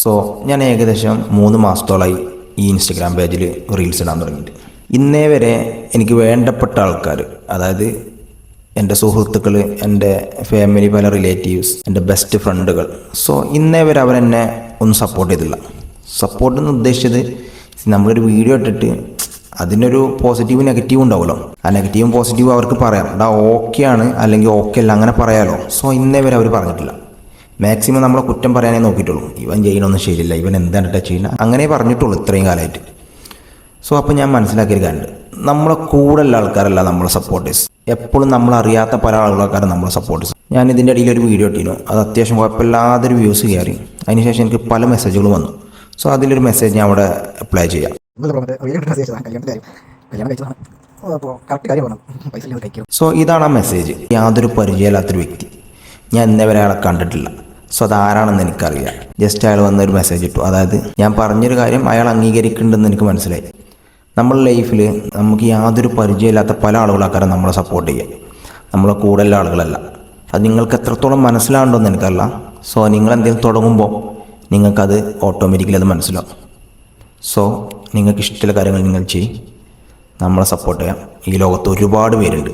So ഞാൻ ഏകദേശം 3 മാസത്തോളമായി ഈ ഇൻസ്റ്റഗ്രാം പേജിൽ റീൽസ് ഇടാൻ തുടങ്ങിയിട്ട്. ഇന്നേ വരെ എനിക്ക് വേണ്ടപ്പെട്ട ആൾക്കാർ, അതായത് എൻ്റെ സുഹൃത്തുക്കൾ, എൻ്റെ ഫാമിലി, പല റിലേറ്റീവ്സ്, എൻ്റെ ബെസ്റ്റ് ഫ്രണ്ടുകൾ, സോ ഇന്നേ വരെ അവരെന്നെ ഒന്നും സപ്പോർട്ട് ചെയ്തില്ല. സപ്പോർട്ട് എന്ന് ഉദ്ദേശിച്ചത് നമ്മളൊരു വീഡിയോ ഇട്ടിട്ട് അതിനൊരു പോസിറ്റീവ് നെഗറ്റീവ് ഉണ്ടാവുമല്ലോ, ആ നെഗറ്റീവും പോസിറ്റീവും അവർക്ക് പറയാം, ഓക്കെ ആണ് അല്ലെങ്കിൽ ഓക്കെ അല്ല അങ്ങനെ പറയാമല്ലോ. സോ ഇന്നേ വരെ അവർ പറഞ്ഞിട്ടില്ല. മാക്സിമം നമ്മളെ കുറ്റം പറയാനേ നോക്കിയിട്ടുള്ളൂ. ഇവൻ ചെയ്യണമൊന്നും ശരിയില്ല, ഇവൻ എന്താണ് ചെയ്യുന്നത്, അങ്ങനെ പറഞ്ഞിട്ടുള്ളൂ ഇത്രയും കാലമായിട്ട്. സോ അപ്പോൾ ഞാൻ മനസ്സിലാക്കിയൊരു കാര്യമുണ്ട്, നമ്മളെ കൂടെയുള്ള ആൾക്കാരല്ല നമ്മളെ സപ്പോർട്ടേഴ്സ്. എപ്പോഴും നമ്മളറിയാത്ത പല ആൾക്കാരും നമ്മളെ സപ്പോർട്ടേഴ്സ്. ഞാൻ ഇതിൻ്റെ ഇടയിൽ ഒരു വീഡിയോ ഇട്ടിരുന്നു, അത് അത്യാവശ്യം കുഴപ്പമില്ലാതൊരു വ്യൂസ് കയറി. അതിനുശേഷം എനിക്ക് പല മെസ്സേജുകൾ വന്നു. സോ അതിലൊരു മെസ്സേജ് ഞാൻ അവിടെ അപ്ലൈ ചെയ്യാം. സോ ഇതാണ് ആ മെസ്സേജ്. യാതൊരു പരിചയമില്ലാത്തൊരു വ്യക്തി, ഞാൻ ഇന്നേ വരെ അയാളെ കണ്ടിട്ടില്ല. സോ അതാരാണെന്ന് എനിക്കറിയാം. ജസ്റ്റ് അയാൾ വന്നൊരു മെസ്സേജ് ഇട്ടു. അതായത് ഞാൻ പറഞ്ഞൊരു കാര്യം അയാൾ അംഗീകരിക്കുന്നുണ്ടെന്ന് എനിക്ക് മനസ്സിലായി. നമ്മുടെ ലൈഫിൽ നമുക്ക് യാതൊരു പരിചയമില്ലാത്ത പല ആളുകളാക്കാരും നമ്മളെ സപ്പോർട്ട് ചെയ്യുക, നമ്മളെ കൂടുതലുള്ള ആളുകളല്ല. അത് നിങ്ങൾക്ക് എത്രത്തോളം മനസ്സിലാകണമെന്ന് എനിക്കറിയില്ല. സോ നിങ്ങൾ എന്തെങ്കിലും തുടങ്ങുമ്പോൾ നിങ്ങൾക്കത് ഓട്ടോമാറ്റിക്കലി അത് മനസ്സിലാവും. സോ നിങ്ങൾക്ക് ഇഷ്ടമുള്ള കാര്യങ്ങൾ നിങ്ങൾ ചെയ്യും, നമ്മളെ സപ്പോർട്ട് ചെയ്യാം. ഈ ലോകത്ത് ഒരുപാട് പേരുണ്ട്.